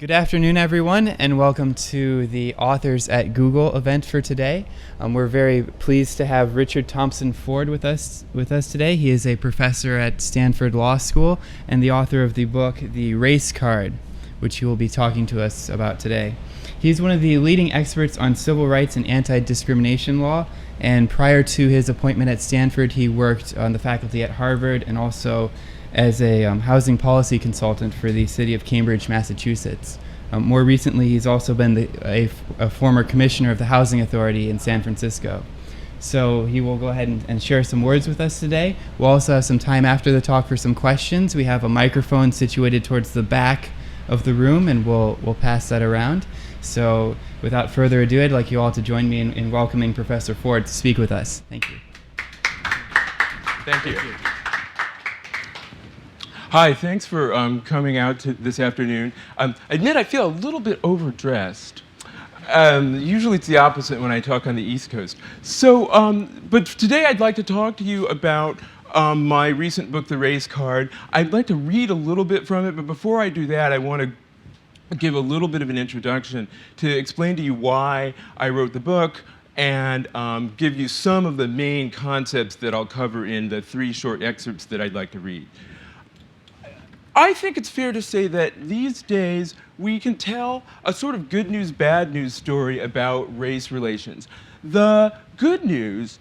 Good afternoon, everyone, and welcome to the Authors at Google event for today. We're very pleased to have Richard Thompson Ford with us today. He is a professor at Stanford Law School and the author of the book, The Race Card, which he will be talking to us about today. He's one of the leading experts on civil rights and anti-discrimination law, and prior to his appointment at Stanford, he worked on the faculty at Harvard and also as a housing policy consultant for the city of Cambridge, Massachusetts. More recently, he's also been a former commissioner of the Housing Authority in San Francisco. So he will go ahead and share some words with us today. We'll also have some time after the talk for some questions. We have a microphone situated towards the back of the room, and we'll pass that around. So without further ado, I'd like you all to join me in welcoming Professor Ford to speak with us. Thank you. Thank you. Hi, thanks for coming out this afternoon. I admit I feel a little bit overdressed. Usually it's the opposite when I talk on the East Coast. So, but today I'd like to talk to you about my recent book, The Race Card. I'd like to read a little bit from it, but before I do that, I want to give a little bit of an introduction to explain to you why I wrote the book and give you some of the main concepts that I'll cover in the 3 short excerpts that I'd like to read. I think it's fair to say that these days we can tell a sort of good news, bad news story about race relations. The good news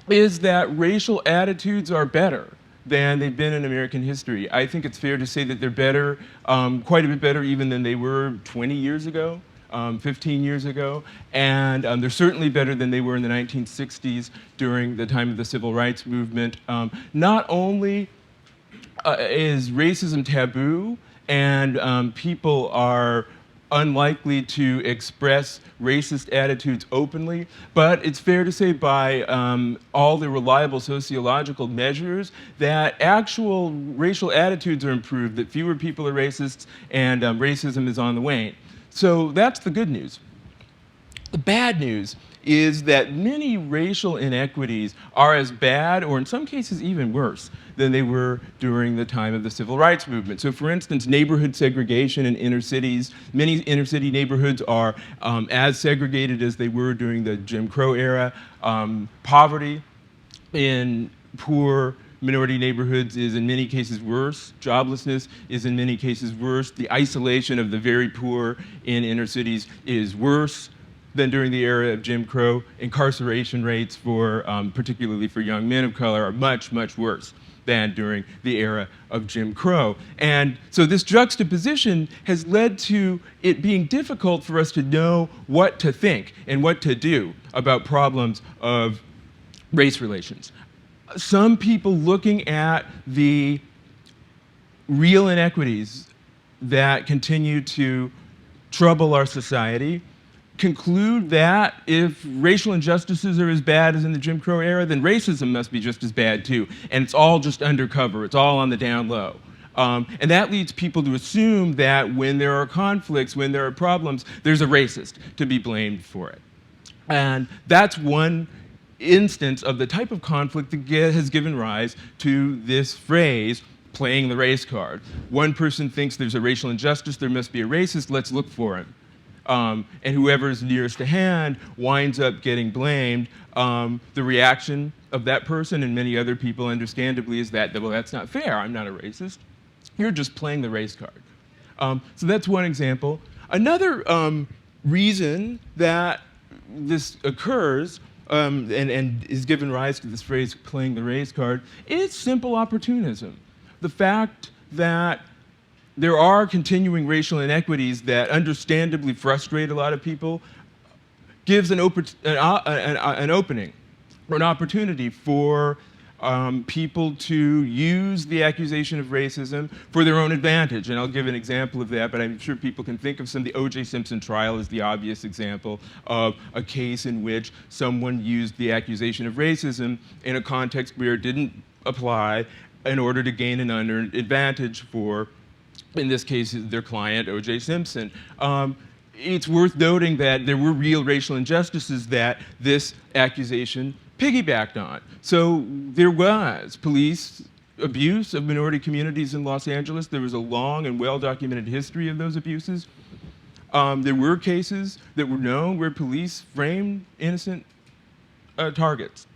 is that racial attitudes are better than they've been in American history. I think it's fair to say that they're better, quite a bit better even than they were 20 years ago, 15 years ago, and they're certainly better than they were in the 1960s during the time of the Civil Rights Movement. Not only is racism taboo, and people are unlikely to express racist attitudes openly, but it's fair to say by all the reliable sociological measures that actual racial attitudes are improved, that fewer people are racists, and racism is on the wane. So that's the good news. The bad news is that many racial inequities are as bad, or in some cases even worse, than they were during the time of the Civil Rights Movement. So for instance, neighborhood segregation in inner cities, many inner city neighborhoods are as segregated as they were during the Jim Crow era. Poverty in poor minority neighborhoods is in many cases worse. Joblessness is in many cases worse. The isolation of the very poor in inner cities is worse than during the era of Jim Crow. Incarceration rates for, particularly for young men of color, are much, much worse than during the era of Jim Crow. And so this juxtaposition has led to it being difficult for us to know what to think and what to do about problems of race relations. Some people looking at the real inequities that continue to trouble our society conclude that if racial injustices are as bad as in the Jim Crow era, then racism must be just as bad too. And it's all just undercover. It's all on the down low. And that leads people to assume that when there are conflicts, when there are problems, there's a racist to be blamed for it. And that's one instance of the type of conflict that has given rise to this phrase, playing the race card. One person thinks there's a racial injustice, there must be a racist, let's look for him. And whoever is nearest to hand winds up getting blamed. The reaction of that person and many other people, understandably, is that, well, that's not fair. I'm not a racist. You're just playing the race card. So that's one example. Another reason that this occurs and is given rise to this phrase, playing the race card, is simple opportunism. The fact that there are continuing racial inequities that understandably frustrate a lot of people gives an opening or an opportunity for people to use the accusation of racism for their own advantage. And I'll give an example of that, but I'm sure people can think of some. The O.J. Simpson trial is the obvious example of a case in which someone used the accusation of racism in a context where it didn't apply in order to gain an unearned advantage for, in this case, their client, O.J. Simpson. It's worth noting that there were real racial injustices that this accusation piggybacked on. So there was police abuse of minority communities in Los Angeles. There was a long and well-documented history of those abuses. There were cases that were known where police framed innocent targets.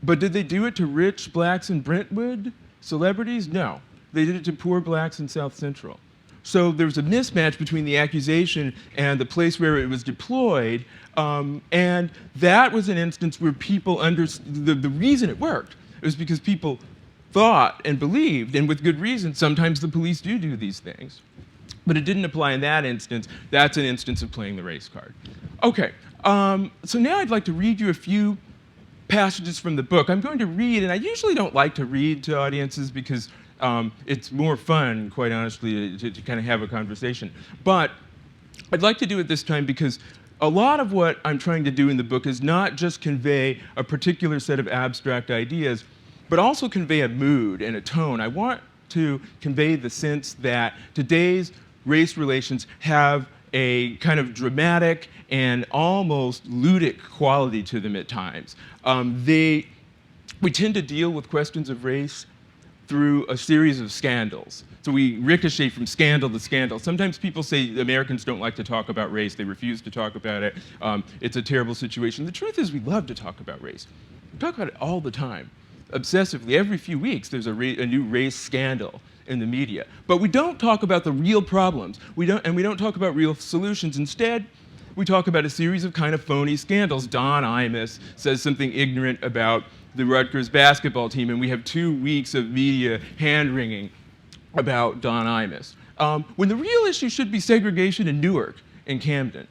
But did they do it to rich blacks in Brentwood, celebrities? No. They did it to poor blacks in South Central. So there was a mismatch between the accusation and the place where it was deployed, and that was an instance where people understood the reason it worked. It was because people thought and believed, and with good reason, sometimes the police do these things. But it didn't apply in that instance. That's an instance of playing the race card. Okay, so now I'd like to read you a few passages from the book. I'm going to read, and I usually don't like to read to audiences because it's more fun, quite honestly, to kind of have a conversation. But I'd like to do it this time because a lot of what I'm trying to do in the book is not just convey a particular set of abstract ideas, but also convey a mood and a tone. I want to convey the sense that today's race relations have a kind of dramatic and almost ludic quality to them at times. We tend to deal with questions of race through a series of scandals. So we ricochet from scandal to scandal. Sometimes people say Americans don't like to talk about race. They refuse to talk about it. It's a terrible situation. The truth is we love to talk about race. We talk about it all the time, obsessively. Every few weeks there's a new race scandal in the media. But we don't talk about the real problems. We don't talk about real solutions. Instead, we talk about a series of kind of phony scandals. Don Imus says something ignorant about the Rutgers basketball team, and we have 2 weeks of media hand-wringing about Don Imus. When the real issue should be segregation in Newark and Camden.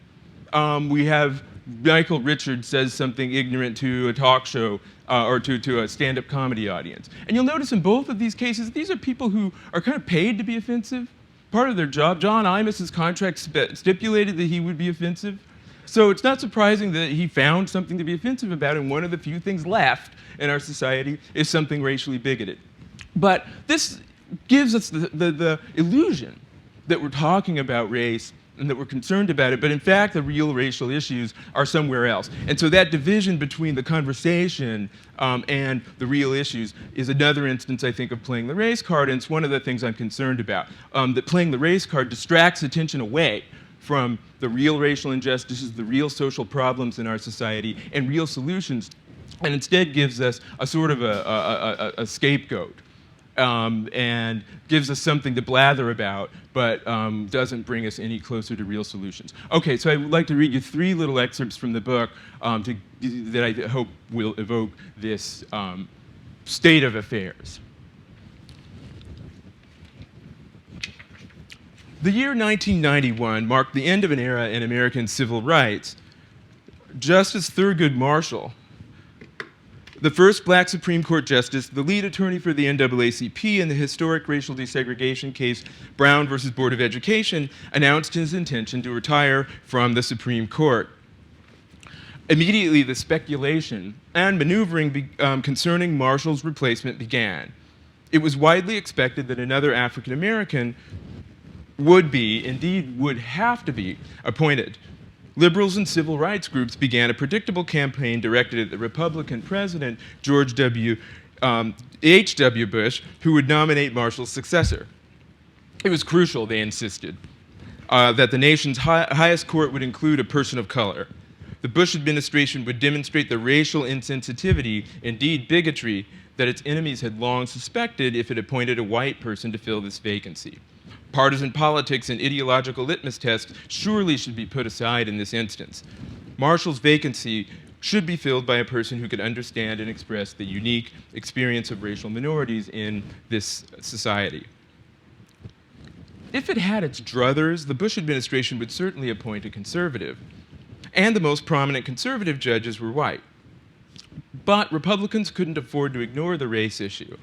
We have Michael Richards says something ignorant to a talk show or to a stand-up comedy audience. And you'll notice in both of these cases, these are people who are kind of paid to be offensive. Part of their job. John Imus's contract stipulated that he would be offensive. So it's not surprising that he found something to be offensive about, and one of the few things left in our society is something racially bigoted. But this gives us the illusion that we're talking about race and that we're concerned about it, but in fact the real racial issues are somewhere else. And so that division between the conversation and the real issues is another instance, I think, of playing the race card, and it's one of the things I'm concerned about, that playing the race card distracts attention away from the real racial injustices, the real social problems in our society, and real solutions, and instead gives us a sort of a scapegoat. And gives us something to blather about, but doesn't bring us any closer to real solutions. Okay, so I would like to read you 3 little excerpts from the book that I hope will evoke this state of affairs. The year 1991 marked the end of an era in American civil rights. Justice Thurgood Marshall, the first black Supreme Court justice, the lead attorney for the NAACP in the historic racial desegregation case Brown versus Board of Education, announced his intention to retire from the Supreme Court. Immediately, the speculation and maneuvering concerning Marshall's replacement began. It was widely expected that another African American would be, indeed would have to be, appointed. Liberals and civil rights groups began a predictable campaign directed at the Republican president, George H.W. Bush, who would nominate Marshall's successor. It was crucial, they insisted, that the nation's highest court would include a person of color. The Bush administration would demonstrate the racial insensitivity, indeed bigotry, that its enemies had long suspected if it appointed a white person to fill this vacancy. Partisan politics and ideological litmus tests surely should be put aside in this instance. Marshall's vacancy should be filled by a person who could understand and express the unique experience of racial minorities in this society. If it had its druthers, the Bush administration would certainly appoint a conservative, and the most prominent conservative judges were white. But Republicans couldn't afford to ignore the race issue.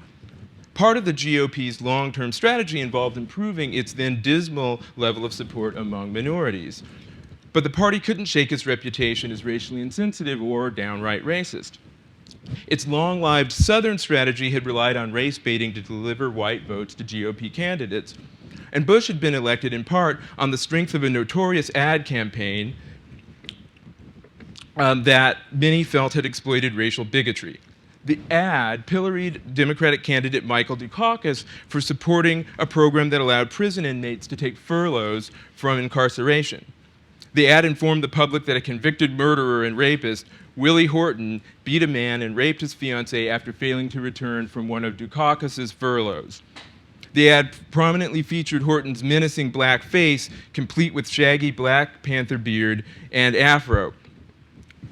Part of the GOP's long-term strategy involved improving its then dismal level of support among minorities. But the party couldn't shake its reputation as racially insensitive or downright racist. Its long-lived Southern strategy had relied on race baiting to deliver white votes to GOP candidates, and Bush had been elected in part on the strength of a notorious ad campaign that many felt had exploited racial bigotry. The ad pilloried Democratic candidate Michael Dukakis for supporting a program that allowed prison inmates to take furloughs from incarceration. The ad informed the public that a convicted murderer and rapist, Willie Horton, beat a man and raped his fiancée after failing to return from one of Dukakis's furloughs. The ad prominently featured Horton's menacing black face, complete with shaggy Black Panther beard and afro.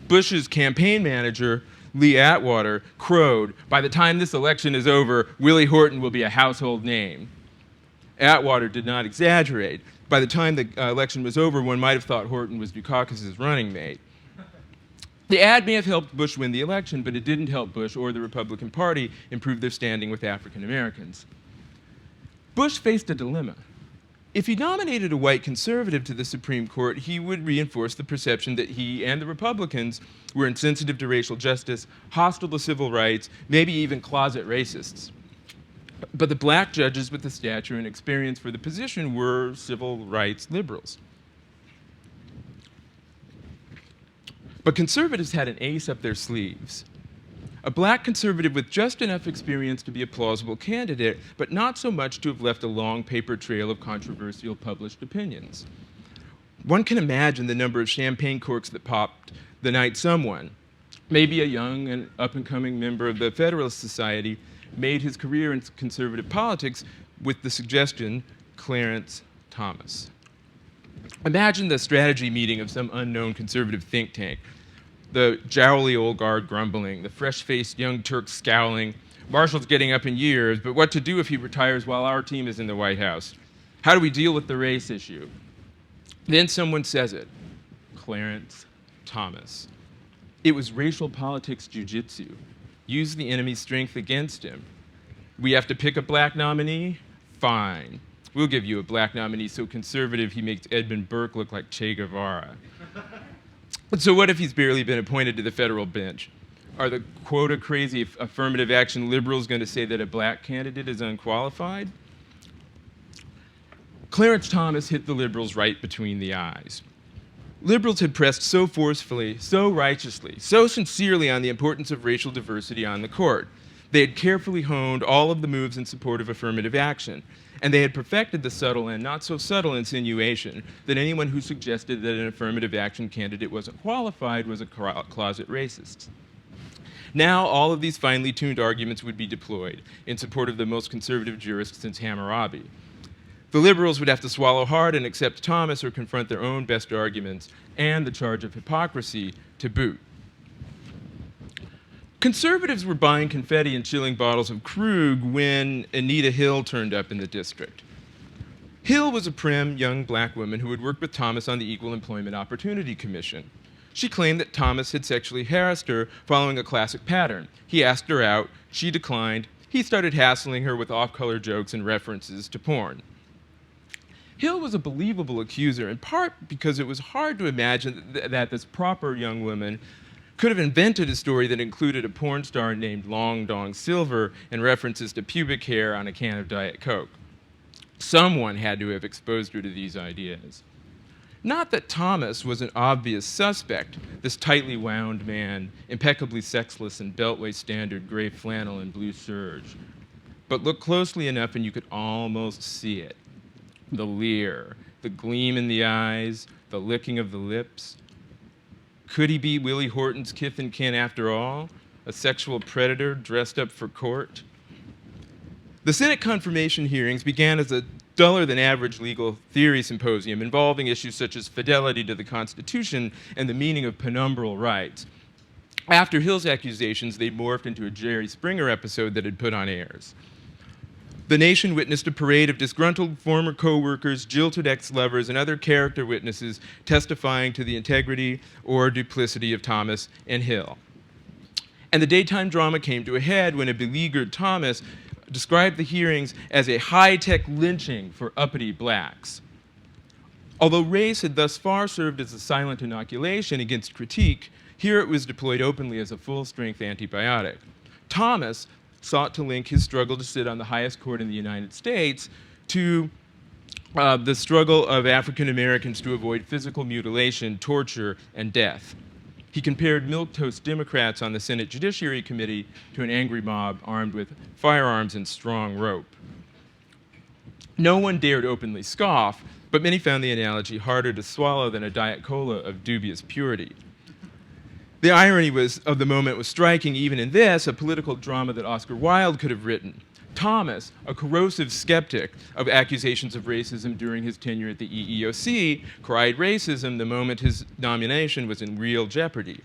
Bush's campaign manager, Lee Atwater, crowed, "By the time this election is over, Willie Horton will be a household name." Atwater did not exaggerate. By the time the election was over, one might have thought Horton was Dukakis' running mate. The ad may have helped Bush win the election, but it didn't help Bush or the Republican Party improve their standing with African Americans. Bush faced a dilemma. If he nominated a white conservative to the Supreme Court, he would reinforce the perception that he and the Republicans were insensitive to racial justice, hostile to civil rights, maybe even closet racists. But the black judges with the stature and experience for the position were civil rights liberals. But conservatives had an ace up their sleeves. A black conservative with just enough experience to be a plausible candidate, but not so much to have left a long paper trail of controversial published opinions. One can imagine the number of champagne corks that popped the night someone, maybe a young and up-and-coming member of the Federalist Society, made his career in conservative politics with the suggestion, Clarence Thomas. Imagine the strategy meeting of some unknown conservative think tank. The jowly old guard grumbling, the fresh-faced young Turk scowling. Marshall's getting up in years, but what to do if he retires while our team is in the White House? How do we deal with the race issue? Then someone says it, Clarence Thomas. It was racial politics jujitsu. Use the enemy's strength against him. We have to pick a black nominee? Fine. We'll give you a black nominee so conservative he makes Edmund Burke look like Che Guevara. So what if he's barely been appointed to the federal bench? Are the quota-crazy affirmative action liberals going to say that a black candidate is unqualified? Clarence Thomas hit the liberals right between the eyes. Liberals had pressed so forcefully, so righteously, so sincerely on the importance of racial diversity on the court. They had carefully honed all of the moves in support of affirmative action, and they had perfected the subtle and not so subtle insinuation that anyone who suggested that an affirmative action candidate wasn't qualified was a closet racist. Now, all of these finely tuned arguments would be deployed in support of the most conservative jurist since Hammurabi. The liberals would have to swallow hard and accept Thomas or confront their own best arguments and the charge of hypocrisy to boot. Conservatives were buying confetti and chilling bottles of Krug when Anita Hill turned up in the district. Hill was a prim young black woman who had worked with Thomas on the Equal Employment Opportunity Commission. She claimed that Thomas had sexually harassed her following a classic pattern. He asked her out, she declined, he started hassling her with off-color jokes and references to porn. Hill was a believable accuser, in part because it was hard to imagine that this proper young woman could have invented a story that included a porn star named Long Dong Silver and references to pubic hair on a can of Diet Coke. Someone had to have exposed her to these ideas. Not that Thomas was an obvious suspect, this tightly wound man, impeccably sexless in Beltway standard gray flannel and blue serge. But look closely enough and you could almost see it. The leer, the gleam in the eyes, the licking of the lips. Could he be Willie Horton's kith and kin after all? A sexual predator dressed up for court? The Senate confirmation hearings began as a duller-than-average legal theory symposium involving issues such as fidelity to the Constitution and the meaning of penumbral rights. After Hill's accusations, they morphed into a Jerry Springer episode that had put on airs. The nation witnessed a parade of disgruntled former co-workers, jilted ex-lovers, and other character witnesses testifying to the integrity or duplicity of Thomas and Hill. And the daytime drama came to a head when a beleaguered Thomas described the hearings as a high-tech lynching for uppity blacks. Although race had thus far served as a silent inoculation against critique, here it was deployed openly as a full-strength antibiotic. Thomas sought to link his struggle to sit on the highest court in the United States to the struggle of African Americans to avoid physical mutilation, torture, and death. He compared milquetoast Democrats on the Senate Judiciary Committee to an angry mob armed with firearms and strong rope. No one dared openly scoff, but many found the analogy harder to swallow than a Diet Cola of dubious purity. The irony of the moment was striking even in this, a political drama that Oscar Wilde could have written. Thomas, a corrosive skeptic of accusations of racism during his tenure at the EEOC, cried racism the moment his nomination was in real jeopardy.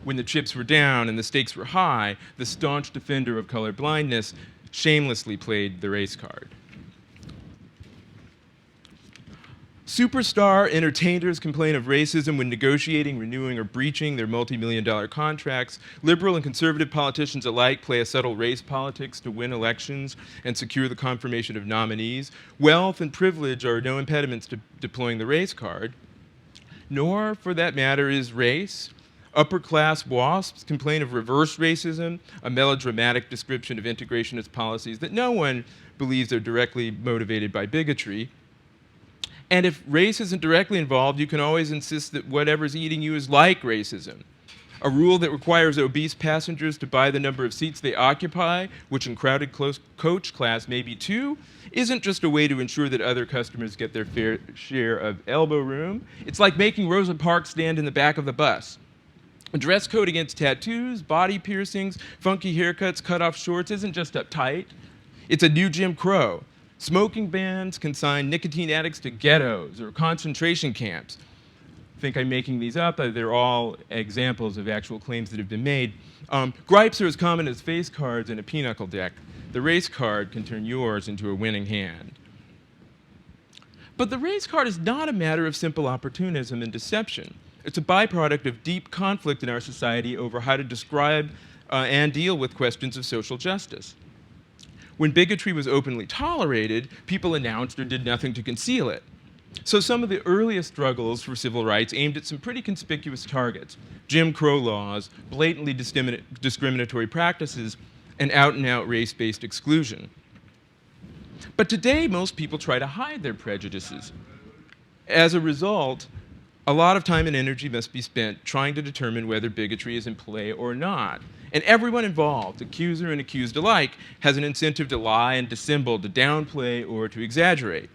When the chips were down and the stakes were high, the staunch defender of colorblindness shamelessly played the race card. Superstar entertainers complain of racism when negotiating, renewing, or breaching their multi-million-dollar contracts. Liberal and conservative politicians alike play a subtle race politics to win elections and secure the confirmation of nominees. Wealth and privilege are no impediments to deploying the race card, nor, for that matter, is race. Upper-class WASPs complain of reverse racism, a melodramatic description of integrationist policies that no one believes are directly motivated by bigotry. And if race isn't directly involved, you can always insist that whatever's eating you is like racism. A rule that requires obese passengers to buy the number of seats they occupy, which in crowded coach class may be 2, isn't just a way to ensure that other customers get their fair share of elbow room. It's like making Rosa Parks stand in the back of the bus. A dress code against tattoos, body piercings, funky haircuts, cut-off shorts isn't just uptight. It's a new Jim Crow. Smoking bans consign nicotine addicts to ghettos or concentration camps. I think I'm making these up. They're all examples of actual claims that have been made. Gripes are as common as face cards in a pinochle deck. The race card can turn yours into a winning hand. But the race card is not a matter of simple opportunism and deception. It's a byproduct of deep conflict in our society over how to describe and deal with questions of social justice. When bigotry was openly tolerated, people announced or did nothing to conceal it. So some of the earliest struggles for civil rights aimed at some pretty conspicuous targets: Jim Crow laws, blatantly discriminatory practices, and out-and-out race-based exclusion. But today, most people try to hide their prejudices. As a result, a lot of time and energy must be spent trying to determine whether bigotry is in play or not. And everyone involved, accuser and accused alike, has an incentive to lie and dissemble, to downplay or to exaggerate.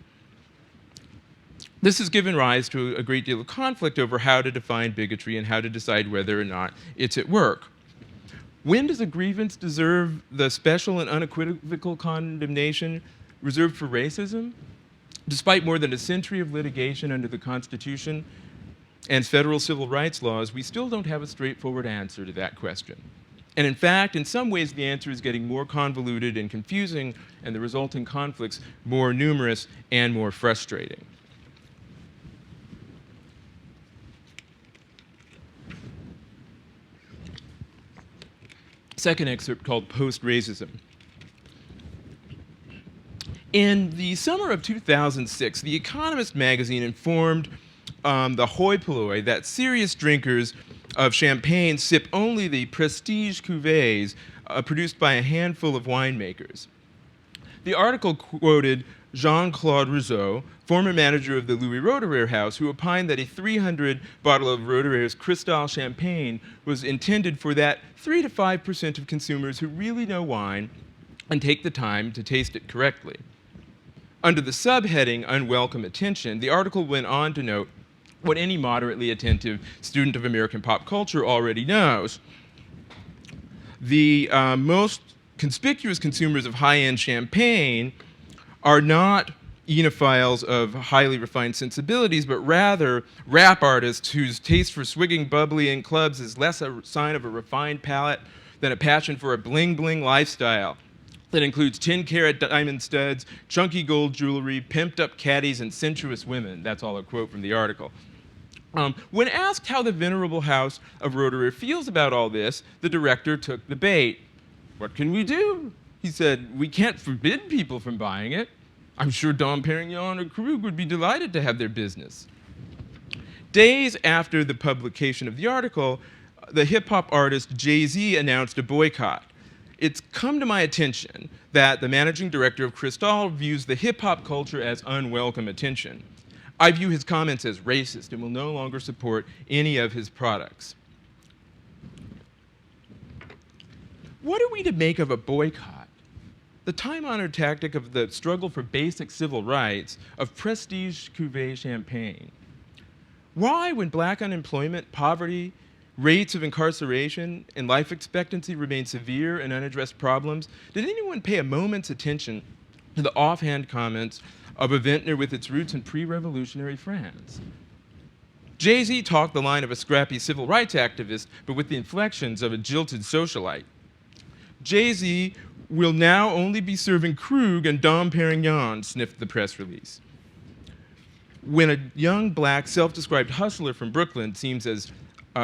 This has given rise to a great deal of conflict over how to define bigotry and how to decide whether or not it's at work. When does a grievance deserve the special and unequivocal condemnation reserved for racism? Despite more than a century of litigation under the Constitution and federal civil rights laws, we still don't have a straightforward answer to that question. And in fact, in some ways, the answer is getting more convoluted and confusing, and the resulting conflicts more numerous and more frustrating. Second excerpt called Post-Racism. In the summer of 2006, The Economist magazine informed the hoi polloi that serious drinkers of champagne sip only the prestige cuvées produced by a handful of winemakers. The article quoted Jean-Claude Rousseau, former manager of the Louis Roederer House, who opined that a 300 bottle of Roederer's Cristal champagne was intended for that 3 to 5% of consumers who really know wine and take the time to taste it correctly. Under the subheading Unwelcome Attention, the article went on to note what any moderately attentive student of American pop culture already knows. The most conspicuous consumers of high-end champagne are not enophiles of highly refined sensibilities, but rather rap artists whose taste for swigging bubbly in clubs is less a sign of a refined palate than a passion for a bling-bling lifestyle that includes 10-carat diamond studs, chunky gold jewelry, pimped-up caddies, and sensuous women. That's all a quote from the article. When asked how the venerable house of Roederer feels about all this, the director took the bait. "What can we do?" he said. "We can't forbid people from buying it. I'm sure Dom Perignon or Krug would be delighted to have their business." Days after the publication of the article, the hip-hop artist Jay-Z announced a boycott. It's come to my attention that the managing director of Cristal views the hip-hop culture as unwelcome attention. I view his comments as racist and will no longer support any of his products. What are we to make of a boycott? The time-honored tactic of the struggle for basic civil rights, of prestige cuvée champagne. Why, when black unemployment, poverty, rates of incarceration, and life expectancy remain severe and unaddressed problems, did anyone pay a moment's attention to the offhand comments of a vintner with its roots in pre-revolutionary France? Jay-Z talked the line of a scrappy civil rights activist, but with the inflections of a jilted socialite. Jay-Z will now only be serving Krug and Dom Perignon, sniffed the press release. When a young black self-described hustler from Brooklyn seems as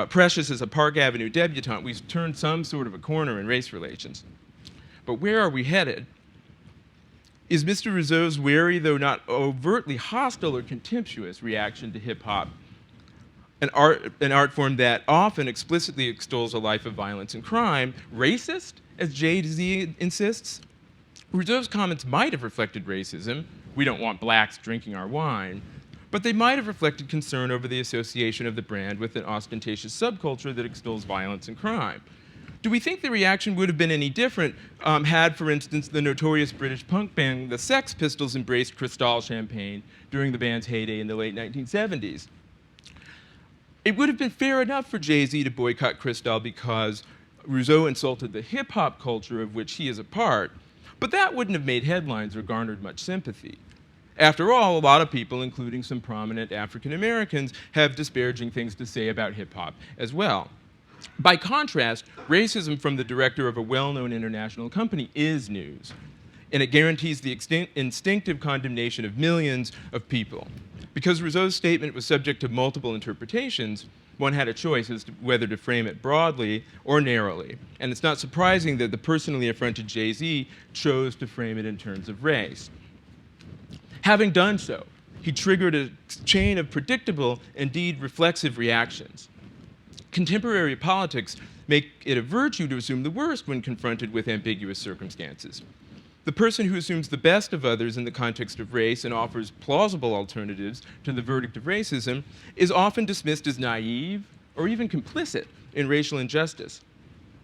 precious as a Park Avenue debutante, we've turned some sort of a corner in race relations. But where are we headed? Is Mr. Rizzo's wary, though not overtly hostile or contemptuous, reaction to hip-hop an art form that often explicitly extols a life of violence and crime, racist, as Jay-Z insists? Rizzo's comments might have reflected racism. We don't want blacks drinking our wine. But they might have reflected concern over the association of the brand with an ostentatious subculture that extols violence and crime. Do we think the reaction would have been any different had, for instance, the notorious British punk band the Sex Pistols embraced Cristal champagne during the band's heyday in the late 1970s? It would have been fair enough for Jay-Z to boycott Cristal because Rizzo insulted the hip-hop culture of which he is a part, but that wouldn't have made headlines or garnered much sympathy. After all, a lot of people, including some prominent African Americans, have disparaging things to say about hip-hop as well. By contrast, racism from the director of a well-known international company is news, and it guarantees the instinctive condemnation of millions of people. Because Rizzo's statement was subject to multiple interpretations, one had a choice as to whether to frame it broadly or narrowly. And it's not surprising that the personally affronted Jay-Z chose to frame it in terms of race. Having done so, he triggered a chain of predictable, indeed reflexive reactions. Contemporary politics make it a virtue to assume the worst when confronted with ambiguous circumstances. The person who assumes the best of others in the context of race and offers plausible alternatives to the verdict of racism is often dismissed as naive or even complicit in racial injustice.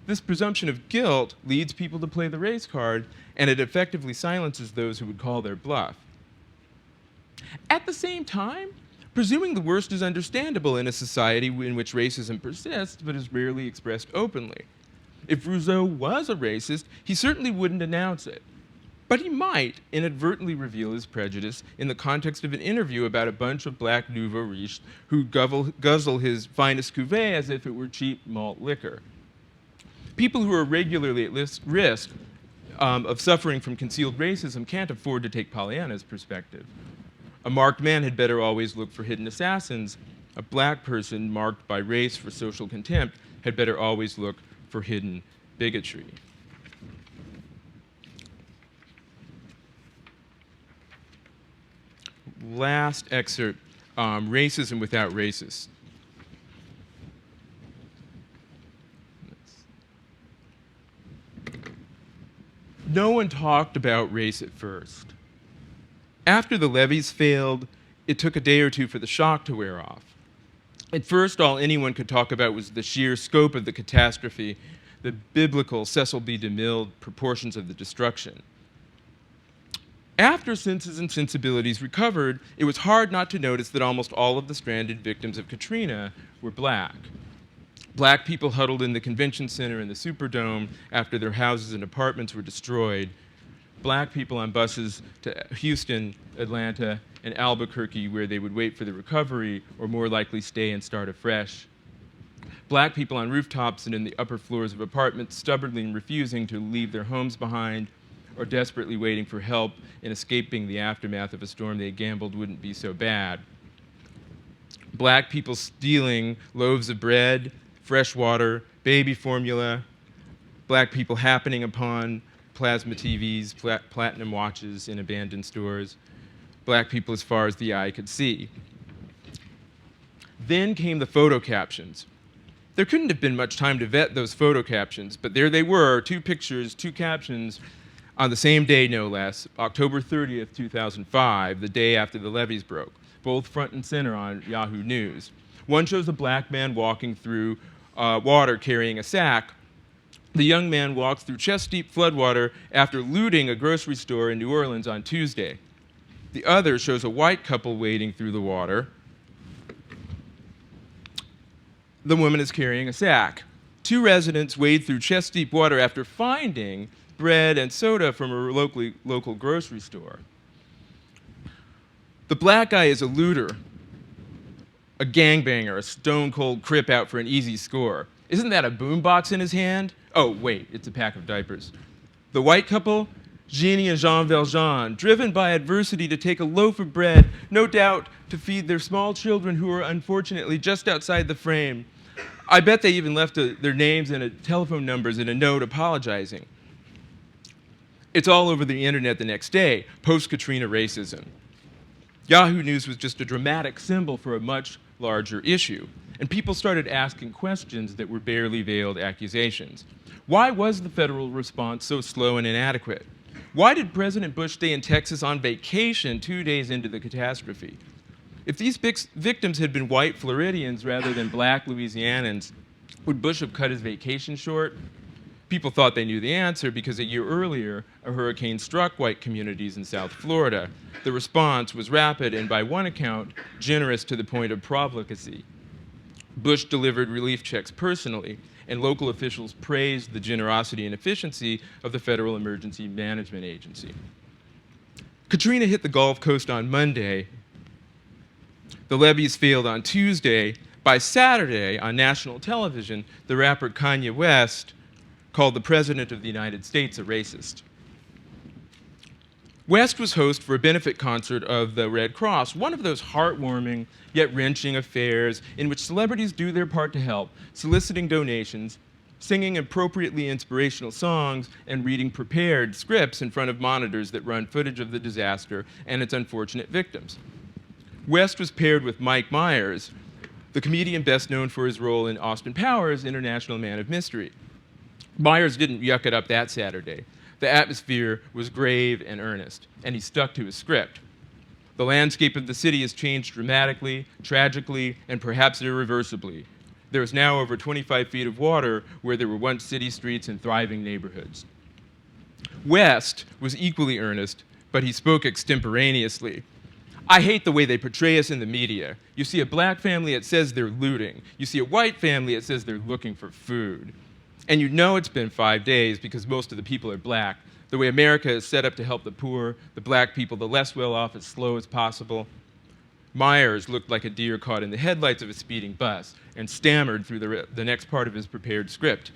This presumption of guilt leads people to play the race card, and it effectively silences those who would call their bluff. At the same time, presuming the worst is understandable in a society in which racism persists but is rarely expressed openly. If Rizzo was a racist, he certainly wouldn't announce it. But he might inadvertently reveal his prejudice in the context of an interview about a bunch of black nouveau riches who guzzle his finest cuvée as if it were cheap malt liquor. People who are regularly at risk of suffering from concealed racism can't afford to take Pollyanna's perspective. A marked man had better always look for hidden assassins. A black person marked by race for social contempt had better always look for hidden bigotry. Last excerpt, racism without racists. No one talked about race at first. After the levees failed, it took a day or two for the shock to wear off. At first, all anyone could talk about was the sheer scope of the catastrophe, the biblical Cecil B. DeMille proportions of the destruction. After senses and sensibilities recovered, it was hard not to notice that almost all of the stranded victims of Katrina were black. Black people huddled in the convention center and the Superdome after their houses and apartments were destroyed. Black people on buses to Houston, Atlanta, and Albuquerque where they would wait for the recovery or more likely stay and start afresh. Black people on rooftops and in the upper floors of apartments stubbornly refusing to leave their homes behind or desperately waiting for help in escaping the aftermath of a storm they gambled wouldn't be so bad. Black people stealing loaves of bread, fresh water, baby formula. Black people happening upon plasma TVs, platinum watches in abandoned stores. Black people as far as the eye could see. Then came the photo captions. There couldn't have been much time to vet those photo captions, but there they were, 2 pictures, 2 captions, on the same day, no less, October 30th, 2005, the day after the levees broke, both front and center on Yahoo News. One shows a black man walking through water carrying a sack. The young man walks through chest-deep floodwater after looting a grocery store in New Orleans on Tuesday. The other shows a white couple wading through the water. The woman is carrying a sack. Two residents wade through chest-deep water after finding bread and soda from a local grocery store. The black guy is a looter, a gangbanger, a stone-cold crip out for an easy score. Isn't that a boombox in his hand? Oh, wait, it's a pack of diapers. The white couple, Jeannie and Jean Valjean, driven by adversity to take a loaf of bread, no doubt to feed their small children who are unfortunately just outside the frame. I bet they even left their names and telephone numbers in a note apologizing. It's all over the internet the next day, post-Katrina racism. Yahoo News was just a dramatic symbol for a much larger issue, and people started asking questions that were barely veiled accusations. Why was the federal response so slow and inadequate? Why did President Bush stay in Texas on vacation 2 days into the catastrophe? If these victims had been white Floridians rather than black Louisianans, would Bush have cut his vacation short? People thought they knew the answer because a year earlier, a hurricane struck white communities in South Florida. The response was rapid and, by one account, generous to the point of profligacy. Bush delivered relief checks personally, and local officials praised the generosity and efficiency of the Federal Emergency Management Agency. Katrina hit the Gulf Coast on Monday. The levees failed on Tuesday. By Saturday, on national television, the rapper Kanye West called the President of the United States a racist. West was host for a benefit concert of the Red Cross, one of those heartwarming yet wrenching affairs in which celebrities do their part to help, soliciting donations, singing appropriately inspirational songs, and reading prepared scripts in front of monitors that run footage of the disaster and its unfortunate victims. West was paired with Mike Myers, the comedian best known for his role in Austin Powers' International Man of Mystery. Myers didn't yuck it up that Saturday. The atmosphere was grave and earnest, and he stuck to his script. The landscape of the city has changed dramatically, tragically, and perhaps irreversibly. There is now over 25 feet of water where there were once city streets and thriving neighborhoods. West was equally earnest, but he spoke extemporaneously. I hate the way they portray us in the media. You see a black family, it says they're looting. You see a white family, it says they're looking for food. And you know it's been 5 days because most of the people are black. The way America is set up to help the poor, the black people, the less well-off, as slow as possible. Myers looked like a deer caught in the headlights of a speeding bus and stammered through the next part of his prepared script.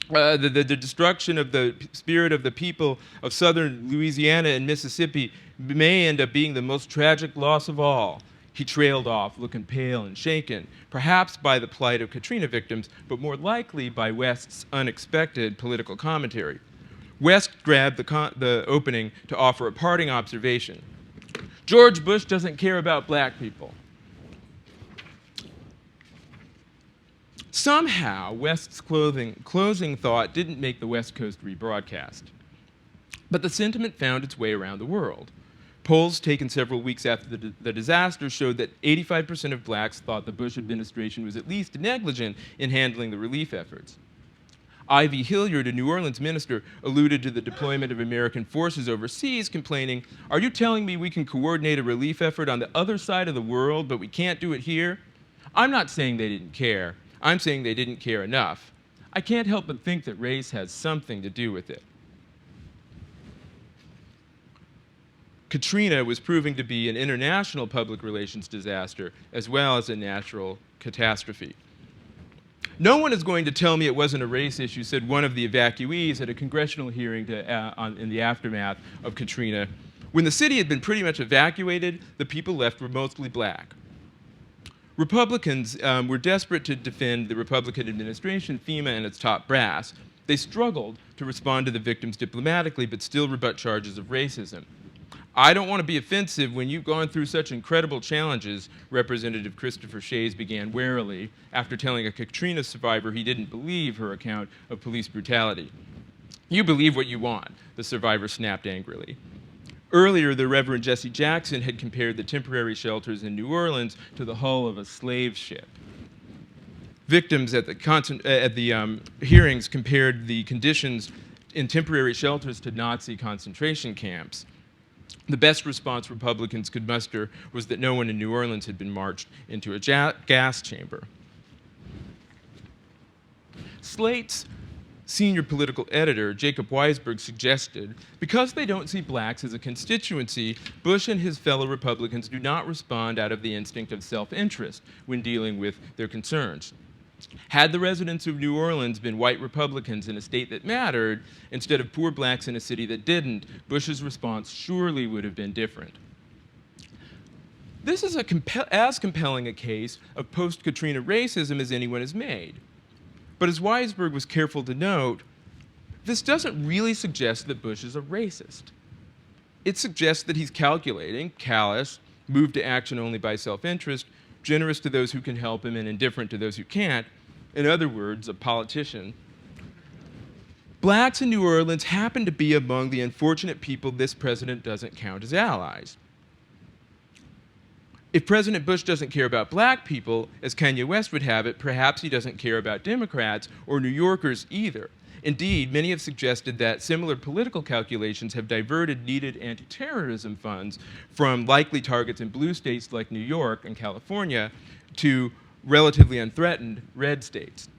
The destruction of the spirit of the people of southern Louisiana and Mississippi may end up being the most tragic loss of all. He trailed off, looking pale and shaken, perhaps by the plight of Katrina victims, but more likely by West's unexpected political commentary. West grabbed the opening to offer a parting observation. George Bush doesn't care about black people. Somehow, West's closing thought didn't make the West Coast rebroadcast. But the sentiment found its way around the world. Polls taken several weeks after the disaster showed that 85% of blacks thought the Bush administration was at least negligent in handling the relief efforts. Ivy Hilliard, a New Orleans minister, alluded to the deployment of American forces overseas, complaining, "Are you telling me we can coordinate a relief effort on the other side of the world, but we can't do it here?" I'm not saying they didn't care. I'm saying they didn't care enough. I can't help but think that race has something to do with it. Katrina was proving to be an international public relations disaster as well as a natural catastrophe. No one is going to tell me it wasn't a race issue, said one of the evacuees at a congressional hearing in the aftermath of Katrina. When the city had been pretty much evacuated, the people left were mostly black. Republicans were desperate to defend the Republican administration, FEMA, and its top brass. They struggled to respond to the victims diplomatically, but still rebut charges of racism. I don't want to be offensive when you've gone through such incredible challenges, Representative Christopher Shays began warily after telling a Katrina survivor he didn't believe her account of police brutality. You believe what you want, the survivor snapped angrily. Earlier, the Reverend Jesse Jackson had compared the temporary shelters in New Orleans to the hull of a slave ship. Victims at the hearings compared the conditions in temporary shelters to Nazi concentration camps. The best response Republicans could muster was that no one in New Orleans had been marched into a gas chamber. Slate's senior political editor, Jacob Weisberg, suggested, because they don't see blacks as a constituency, Bush and his fellow Republicans do not respond out of the instinct of self-interest when dealing with their concerns. Had the residents of New Orleans been white Republicans in a state that mattered, instead of poor blacks in a city that didn't, Bush's response surely would have been different. This is as compelling a case of post-Katrina racism as anyone has made. But as Weisberg was careful to note, this doesn't really suggest that Bush is a racist. It suggests that he's calculating, callous, moved to action only by self-interest, generous to those who can help him and indifferent to those who can't. In other words, a politician. Blacks in New Orleans happen to be among the unfortunate people this president doesn't count as allies. If President Bush doesn't care about black people, as Kanye West would have it, perhaps he doesn't care about Democrats or New Yorkers either. Indeed, many have suggested that similar political calculations have diverted needed anti-terrorism funds from likely targets in blue states like New York and California to relatively unthreatened red states.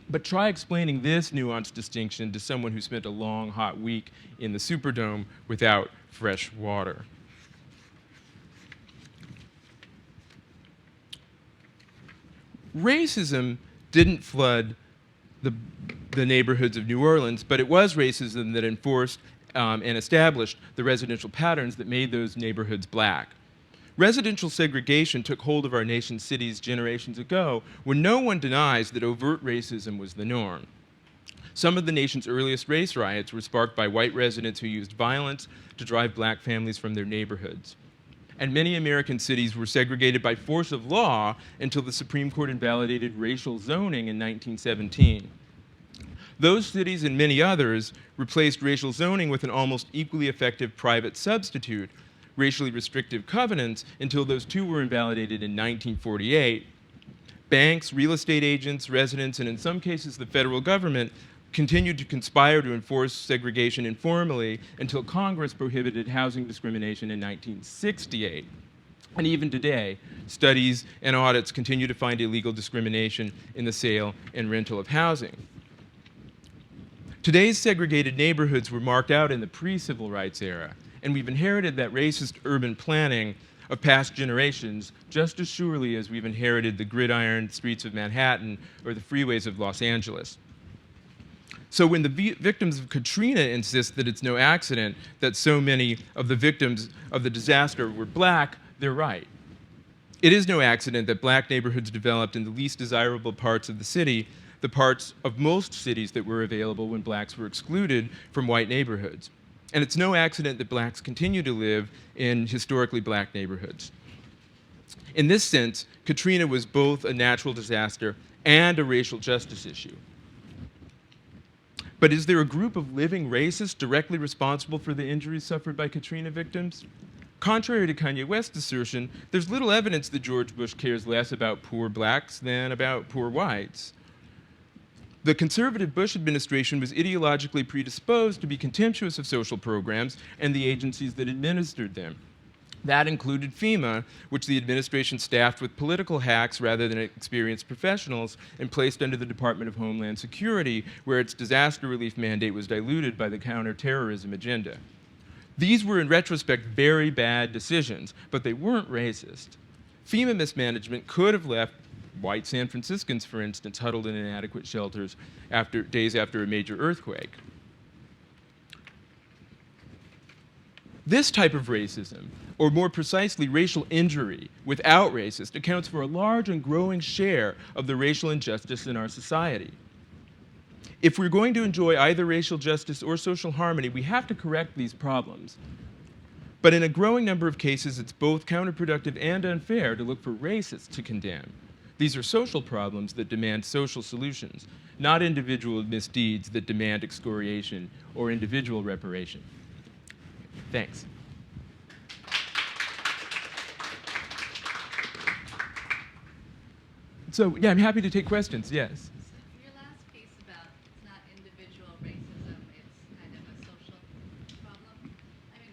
But try explaining this nuanced distinction to someone who spent a long, hot week in the Superdome without fresh water. Racism didn't flood the neighborhoods of New Orleans, but it was racism that enforced and established the residential patterns that made those neighborhoods black. Residential segregation took hold of our nation's cities generations ago when no one denies that overt racism was the norm. Some of the nation's earliest race riots were sparked by white residents who used violence to drive black families from their neighborhoods. And many American cities were segregated by force of law until the Supreme Court invalidated racial zoning in 1917. Those cities and many others replaced racial zoning with an almost equally effective private substitute, racially restrictive covenants, until those too were invalidated in 1948. Banks, real estate agents, residents, and in some cases the federal government continued to conspire to enforce segregation informally until Congress prohibited housing discrimination in 1968. And even today, studies and audits continue to find illegal discrimination in the sale and rental of housing. Today's segregated neighborhoods were marked out in the pre-civil rights era, and we've inherited that racist urban planning of past generations just as surely as we've inherited the gridiron streets of Manhattan or the freeways of Los Angeles. So when the victims of Katrina insist that it's no accident that so many of the victims of the disaster were black, they're right. It is no accident that black neighborhoods developed in the least desirable parts of the city, the parts of most cities that were available when blacks were excluded from white neighborhoods. And it's no accident that blacks continue to live in historically black neighborhoods. In this sense, Katrina was both a natural disaster and a racial justice issue. But is there a group of living racists directly responsible for the injuries suffered by Katrina victims? Contrary to Kanye West's assertion, there's little evidence that George Bush cares less about poor blacks than about poor whites. The conservative Bush administration was ideologically predisposed to be contemptuous of social programs and the agencies that administered them. That included FEMA, which the administration staffed with political hacks rather than experienced professionals and placed under the Department of Homeland Security, where its disaster relief mandate was diluted by the counterterrorism agenda. These were, in retrospect, very bad decisions, but they weren't racist. FEMA mismanagement could have left white San Franciscans, for instance, huddled in inadequate shelters days after a major earthquake. This type of racism, or more precisely racial injury without racist, accounts for a large and growing share of the racial injustice in our society. If we're going to enjoy either racial justice or social harmony, we have to correct these problems. But in a growing number of cases, it's both counterproductive and unfair to look for racists to condemn. These are social problems that demand social solutions, not individual misdeeds that demand excoriation or individual reparation. Thanks. So yeah, I'm happy to take questions. Yes. Your last piece about it's not individual racism, it's kind of a social problem. I mean,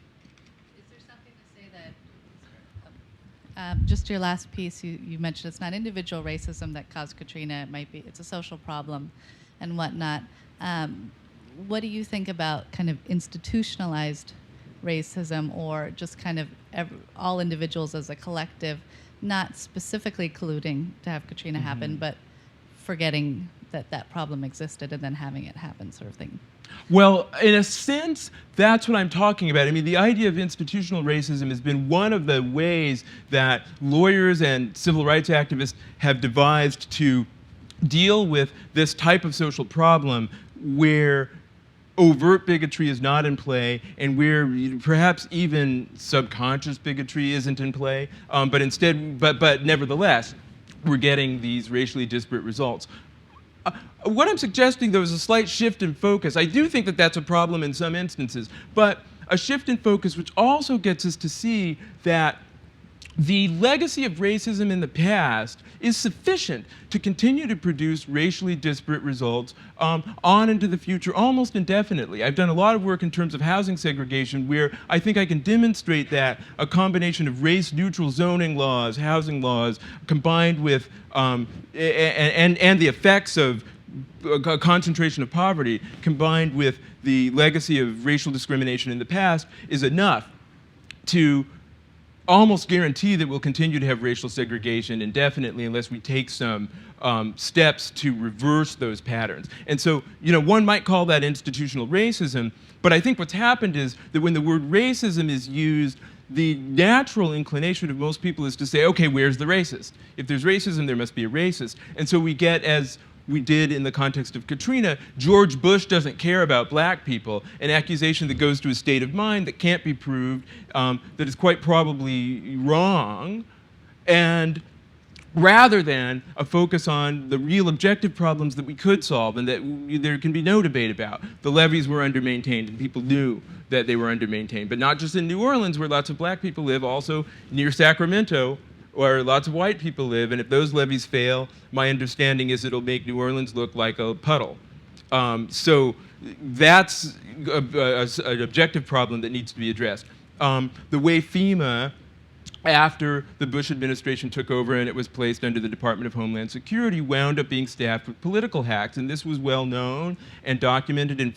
is there something to say that, just your last piece, you mentioned it's not individual racism that caused Katrina, it's a social problem and whatnot. What do you think about kind of institutionalized racism, or just kind of all individuals as a collective, not specifically colluding to have Katrina happen, but forgetting that that problem existed and then having it happen, sort of thing? Well, in a sense, that's what I'm talking about. I mean, the idea of institutional racism has been one of the ways that lawyers and civil rights activists have devised to deal with this type of social problem where overt bigotry is not in play, and where perhaps even subconscious bigotry isn't in play, but nevertheless, we're getting these racially disparate results. What I'm suggesting, though, is a slight shift in focus. I do think that that's a problem in some instances, but a shift in focus which also gets us to see that the legacy of racism in the past is sufficient to continue to produce racially disparate results on into the future almost indefinitely. I've done a lot of work in terms of housing segregation where I think I can demonstrate that a combination of race-neutral zoning laws, housing laws, combined with, and the effects of a concentration of poverty, combined with the legacy of racial discrimination in the past, is enough to almost guarantee that we'll continue to have racial segregation indefinitely unless we take some steps to reverse those patterns. And so, one might call that institutional racism, but I think what's happened is that when the word racism is used, the natural inclination of most people is to say, okay, where's the racist? If there's racism, there must be a racist. And so we get, as we did in the context of Katrina, George Bush doesn't care about black people, an accusation that goes to a state of mind that can't be proved, that is quite probably wrong, and rather than a focus on the real objective problems that we could solve and that there can be no debate about. The levees were under-maintained, and people knew that they were under-maintained, but not just in New Orleans, where lots of black people live, also near Sacramento, where lots of white people live, and if those levees fail, my understanding is it'll make New Orleans look like a puddle. So that's an objective problem that needs to be addressed. The way FEMA, after the Bush administration took over and it was placed under the Department of Homeland Security, wound up being staffed with political hacks, and this was well known and documented, and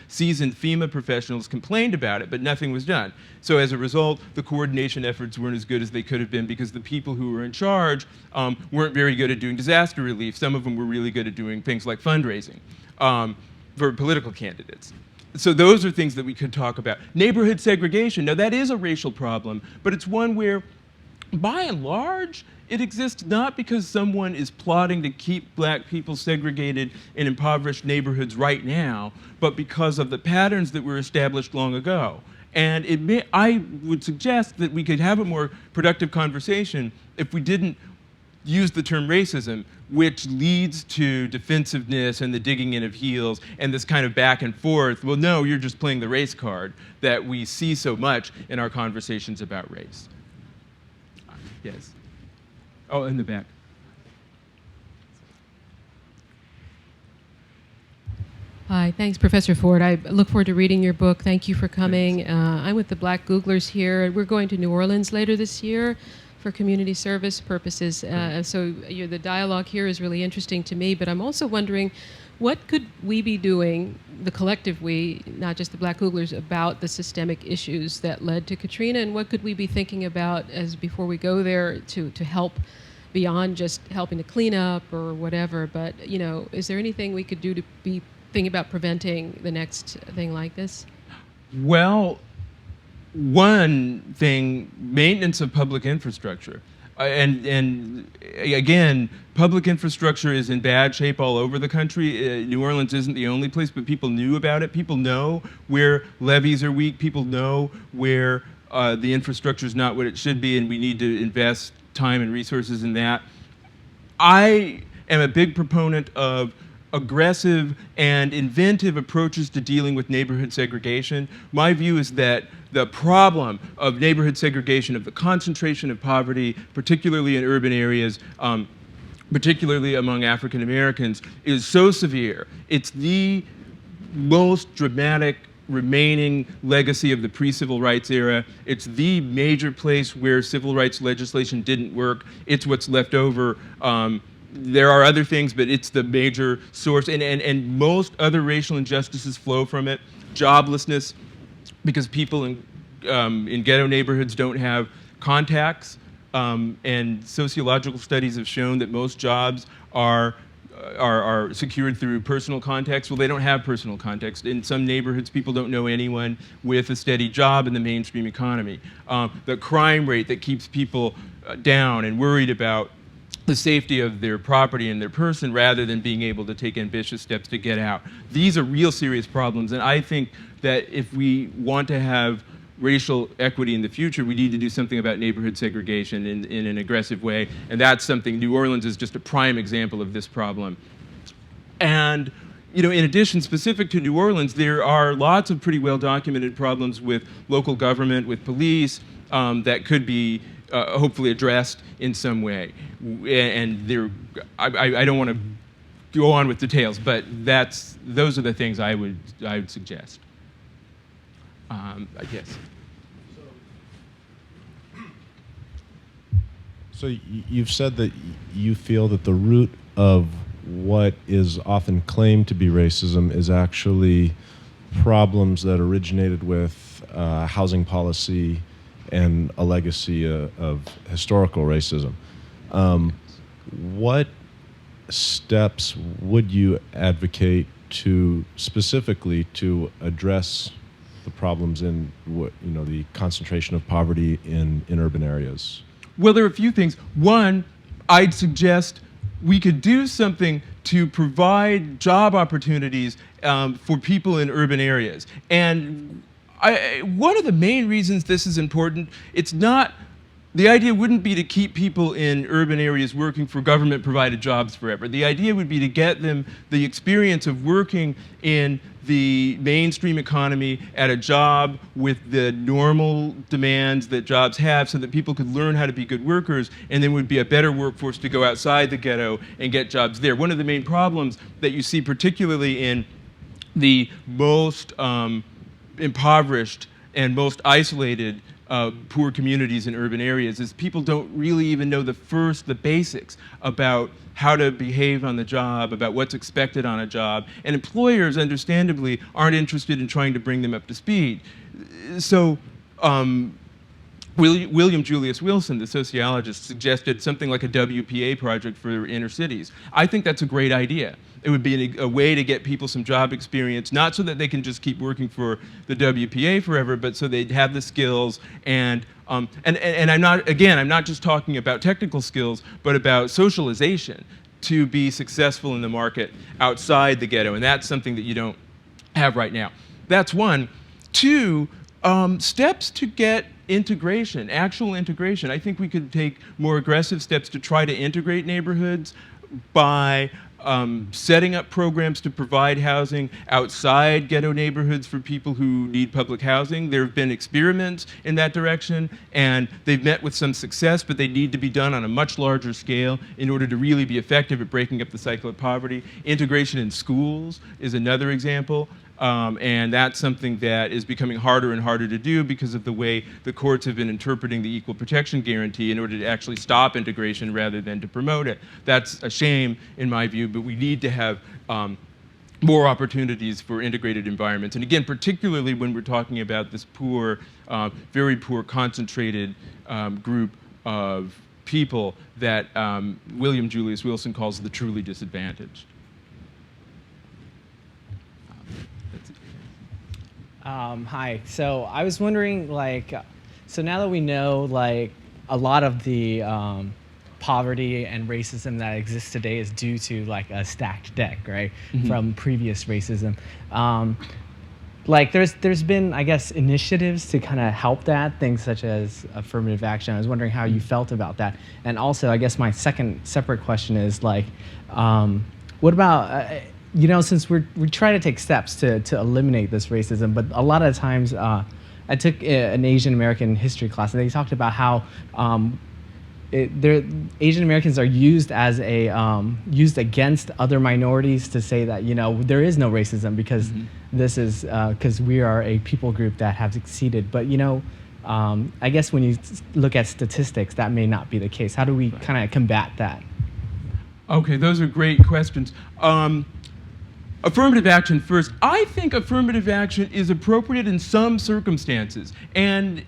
seasoned FEMA professionals complained about it, but nothing was done. So as a result, the coordination efforts weren't as good as they could have been because the people who were in charge weren't very good at doing disaster relief. Some of them were really good at doing things like fundraising for political candidates. So those are things that we could talk about. Neighborhood segregation, now that is a racial problem, but it's one where, by and large, it exists not because someone is plotting to keep black people segregated in impoverished neighborhoods right now, but because of the patterns that were established long ago. And I would suggest that we could have a more productive conversation if we didn't use the term racism, which leads to defensiveness and the digging in of heels and this kind of back and forth. Well, no, you're just playing the race card that we see so much in our conversations about race. Yes. Oh, in the back. Hi, thanks, Professor Ford. I look forward to reading your book. Thank you for coming. I'm with the Black Googlers here. We're going to New Orleans later this year for community service purposes. So the dialogue here is really interesting to me, but I'm also wondering, what could we be doing, the collective we, not just the Black Googlers, about the systemic issues that led to Katrina, and what could we be thinking about as before we go there to help beyond just helping to clean up or whatever, but is there anything we could do to be thinking about preventing the next thing like this? Well, one thing, maintenance of public infrastructure. And again, public infrastructure is in bad shape all over the country. New Orleans isn't the only place, but people knew about it. People know where levees are weak. People know where the infrastructure is not what it should be, and we need to invest time and resources in that. I am a big proponent of aggressive and inventive approaches to dealing with neighborhood segregation. My view is that the problem of neighborhood segregation, of the concentration of poverty, particularly in urban areas, particularly among African Americans, is so severe. It's the most dramatic remaining legacy of the pre-civil rights era. It's the major place where civil rights legislation didn't work. It's what's left over. There are other things, but it's the major source. And most other racial injustices flow from it. Joblessness, because people in ghetto neighborhoods don't have contacts. And sociological studies have shown that most jobs are secured through personal contacts. Well, they don't have personal contacts. In some neighborhoods, people don't know anyone with a steady job in the mainstream economy. The crime rate that keeps people down and worried about the safety of their property and their person rather than being able to take ambitious steps to get out. These are real serious problems, and I think that if we want to have racial equity in the future, we need to do something about neighborhood segregation in an aggressive way, and that's something. New Orleans is just a prime example of this problem. And in addition, specific to New Orleans, there are lots of pretty well-documented problems with local government, with police, that could be hopefully addressed in some way. And I don't want to go on with details, but those are the things I would suggest. I guess. So you've said that you feel that the root of what is often claimed to be racism is actually problems that originated with housing policy and a legacy of historical racism. What steps would you advocate specifically to address the problems in the concentration of poverty in urban areas? Well, there are a few things. One, I'd suggest we could do something to provide job opportunities for people in urban areas. And one of the main reasons this is important, the idea wouldn't be to keep people in urban areas working for government-provided jobs forever. The idea would be to get them the experience of working in the mainstream economy at a job with the normal demands that jobs have so that people could learn how to be good workers, and then would be a better workforce to go outside the ghetto and get jobs there. One of the main problems that you see particularly in the most impoverished and most isolated poor communities in urban areas is people don't really even know the basics about how to behave on the job, about what's expected on a job, and employers, understandably, aren't interested in trying to bring them up to speed. So William Julius Wilson, the sociologist, suggested something like a WPA project for inner cities. I think that's a great idea. It would be a way to get people some job experience, not so that they can just keep working for the WPA forever, but so they'd have the skills and I'm not just talking about technical skills, but about socialization to be successful in the market outside the ghetto, and that's something that you don't have right now. That's one. Two, steps to get integration, actual integration. I think we could take more aggressive steps to try to integrate neighborhoods by setting up programs to provide housing outside ghetto neighborhoods for people who need public housing. There have been experiments in that direction, and they've met with some success, but they need to be done on a much larger scale in order to really be effective at breaking up the cycle of poverty. Integration in schools is another example. And that's something that is becoming harder and harder to do because of the way the courts have been interpreting the equal protection guarantee in order to actually stop integration rather than to promote it. That's a shame, in my view, but we need to have more opportunities for integrated environments. And again, particularly when we're talking about this poor, very poor, concentrated group of people that William Julius Wilson calls the truly disadvantaged. Hi. So I was wondering, so now that we know, a lot of the poverty and racism that exists today is due to, a stacked deck, right, from previous racism. There's been, I guess, initiatives to kind of help that, things such as affirmative action. I was wondering how you felt about that. And also, I guess my second separate question is, what about... since we try to take steps to eliminate this racism, but a lot of times, I took an Asian American history class, and they talked about how Asian Americans are used as used against other minorities to say that there is no racism because this is because we are a people group that have succeeded. But I guess when you look at statistics, that may not be the case. How do we kind of combat that? Okay, those are great questions. Affirmative action first. I think affirmative action is appropriate in some circumstances. And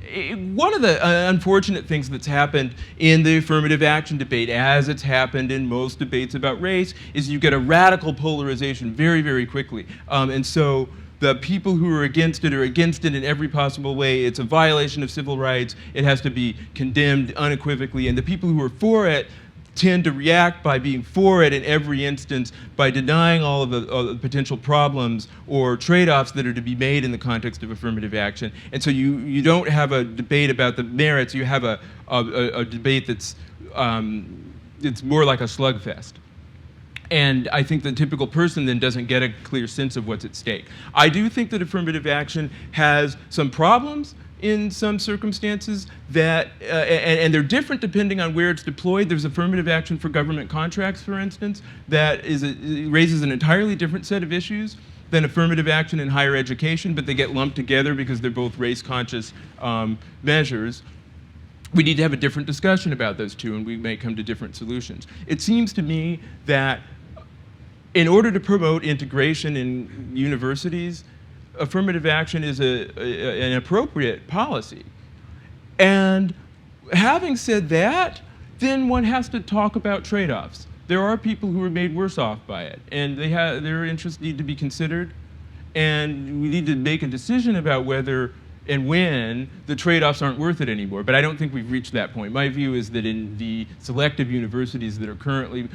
one of the unfortunate things that's happened in the affirmative action debate, as it's happened in most debates about race, is you get a radical polarization very, very quickly. And so the people who are against it in every possible way. It's a violation of civil rights. It has to be condemned unequivocally. And the people who are for it tend to react by being for it in every instance, by denying all of the potential problems or trade-offs that are to be made in the context of affirmative action. And so you don't have a debate about the merits, you have a debate that's it's more like a slugfest. And I think the typical person then doesn't get a clear sense of what's at stake. I do think that affirmative action has some problems in some circumstances that, and they're different depending on where it's deployed. There's affirmative action for government contracts, for instance, that raises an entirely different set of issues than affirmative action in higher education, but they get lumped together because they're both race-conscious measures. We need to have a different discussion about those two, and we may come to different solutions. It seems to me that in order to promote integration in universities, affirmative action is an appropriate policy. And having said that, then one has to talk about trade-offs. There are people who are made worse off by it, and their interests need to be considered, and we need to make a decision about whether and when the trade-offs aren't worth it anymore. But I don't think we've reached that point. My view is that in the selective universities that are currently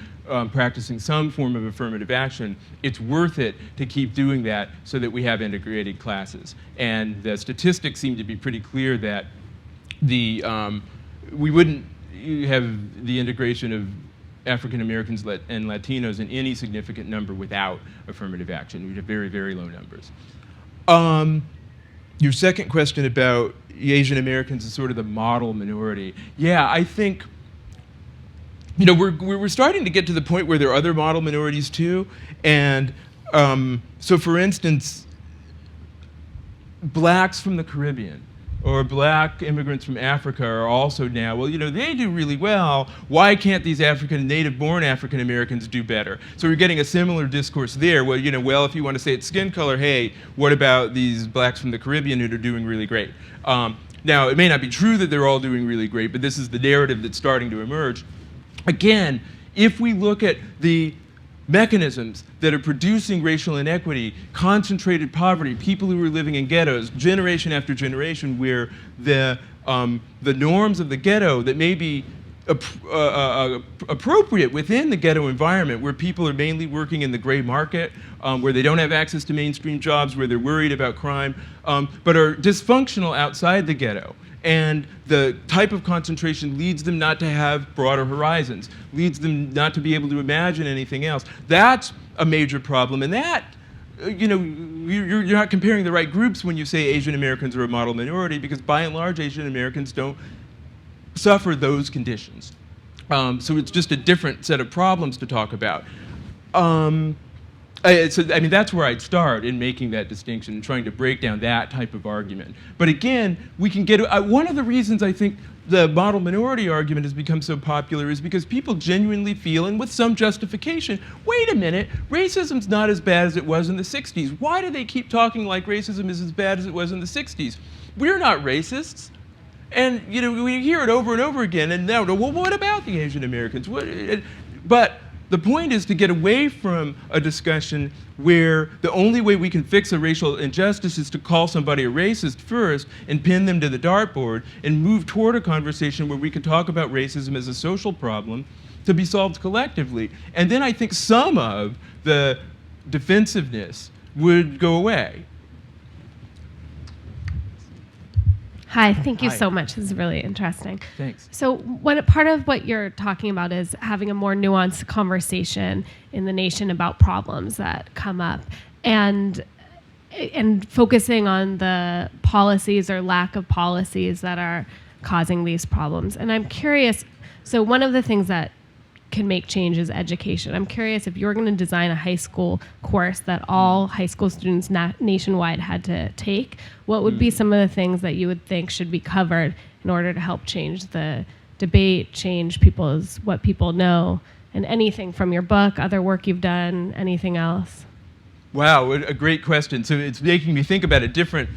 practicing some form of affirmative action, it's worth it to keep doing that so that we have integrated classes. And the statistics seem to be pretty clear that we wouldn't have the integration of African Americans and Latinos in any significant number without affirmative action. We'd have very, very low numbers. Your second question about Asian Americans as sort of the model minority. Yeah, I think we're starting to get to the point where there are other model minorities too. And so for instance, blacks from the Caribbean or black immigrants from Africa are also now, well, they do really well. Why can't these native-born African Americans do better? So we're getting a similar discourse there. Well, well, if you want to say it's skin color, hey, what about these blacks from the Caribbean who are doing really great? Now, it may not be true that they're all doing really great, but this is the narrative that's starting to emerge. Again, if we look at the mechanisms that are producing racial inequity, concentrated poverty, people who are living in ghettos, generation after generation, where the norms of the ghetto that may be appropriate within the ghetto environment, where people are mainly working in the gray market, where they don't have access to mainstream jobs, where they're worried about crime, but are dysfunctional outside the ghetto. And the type of concentration leads them not to have broader horizons, leads them not to be able to imagine anything else. That's a major problem. And that, you're not comparing the right groups when you say Asian Americans are a model minority, because by and large, Asian Americans don't suffer those conditions. So it's just a different set of problems to talk about. That's where I'd start in making that distinction and trying to break down that type of argument. But again, we can get one of the reasons I think the model minority argument has become so popular is because people genuinely feel, and with some justification, wait a minute, racism's not as bad as it was in the 60s. Why do they keep talking like racism is as bad as it was in the 60s? We're not racists. And we hear it over and over again, and now, well, what about the Asian Americans? But the point is to get away from a discussion where the only way we can fix a racial injustice is to call somebody a racist first and pin them to the dartboard, and move toward a conversation where we can talk about racism as a social problem to be solved collectively. And then I think some of the defensiveness would go away. Hi, thank you so much. This is really interesting. Thanks. So part of what you're talking about is having a more nuanced conversation in the nation about problems that come up, and focusing on the policies or lack of policies that are causing these problems. And I'm curious, So one of the things that can make change is education. I'm curious if you're going to design a high school course that all high school students nationwide had to take, what would be some of the things that you would think should be covered in order to help change the debate, change what people know, and anything from your book, other work you've done, anything else? Wow, what a great question. So it's making me think about a different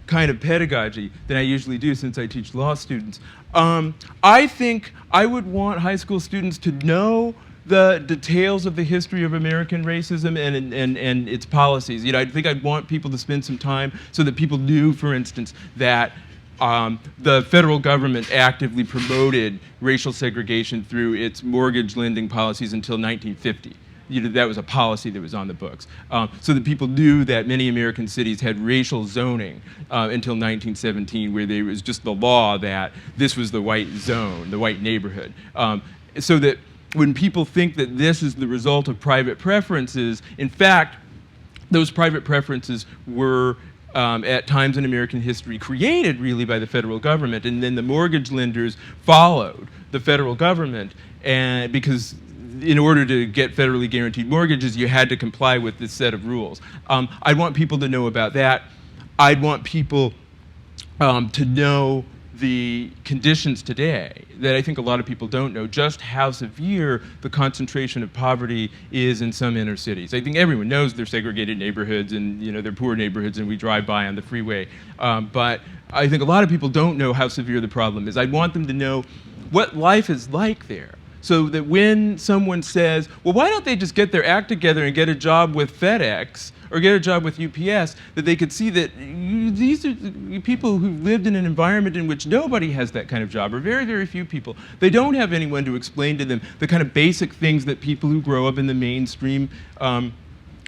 kind of pedagogy than I usually do since I teach law students. I think I would want high school students to know the details of the history of American racism and its policies. I think I'd want people to spend some time so that people knew, for instance, that the federal government actively promoted racial segregation through its mortgage lending policies until 1950. That was a policy that was on the books. So that people knew that many American cities had racial zoning until 1917, where there was just the law that this was the white zone, the white neighborhood. So that when people think that this is the result of private preferences, in fact, those private preferences were at times in American history created really by the federal government, and then the mortgage lenders followed the federal government, and because in order to get federally guaranteed mortgages, you had to comply with this set of rules. I'd want people to know about that. I'd want people to know the conditions today that I think a lot of people don't know, just how severe the concentration of poverty is in some inner cities. I think everyone knows they're segregated neighborhoods and they're poor neighborhoods and we drive by on the freeway. But I think a lot of people don't know how severe the problem is. I'd want them to know what life is like there, so that when someone says, well, why don't they just get their act together and get a job with FedEx or get a job with UPS, that they could see that these are people who lived in an environment in which nobody has that kind of job, or very, very few people. They don't have anyone to explain to them the kind of basic things that people who grow up in the mainstream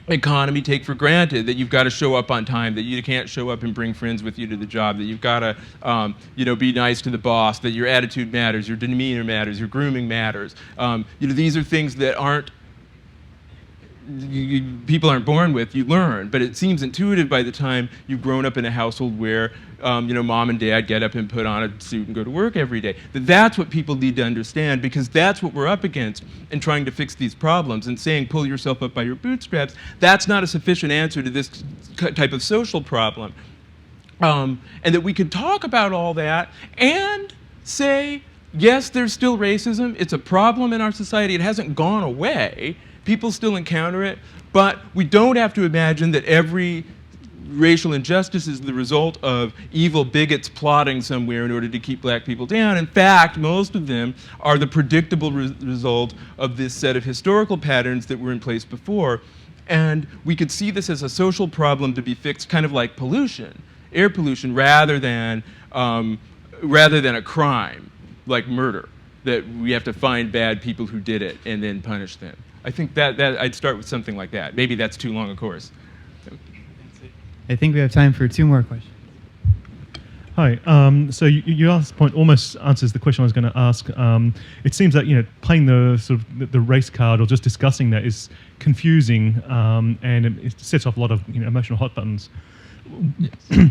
economy take for granted, that you've got to show up on time, that you can't show up and bring friends with you to the job, that you've got to be nice to the boss, that your attitude matters, your demeanor matters, your grooming matters. These are things that people aren't born with, you learn, but it seems intuitive by the time you've grown up in a household where mom and dad get up and put on a suit and go to work every day. That's what people need to understand, because that's what we're up against in trying to fix these problems. And saying pull yourself up by your bootstraps, that's not a sufficient answer to this type of social problem. And that we could talk about all that and say, yes, there's still racism. It's a problem in our society. It hasn't gone away. People still encounter it, but we don't have to imagine that every racial injustice is the result of evil bigots plotting somewhere in order to keep black people down. In fact, most of them are the predictable result of this set of historical patterns that were in place before. And we could see this as a social problem to be fixed, kind of like pollution, air pollution, rather than a crime like murder, that we have to find bad people who did it and then punish them. I think that I'd start with something like that. Maybe that's too long a course. I think we have time for 2 more questions. Hi. So your last point almost answers the question I was going to ask. It seems that playing the sort of the race card or just discussing that is confusing, and it sets off a lot of emotional hot buttons. Yes.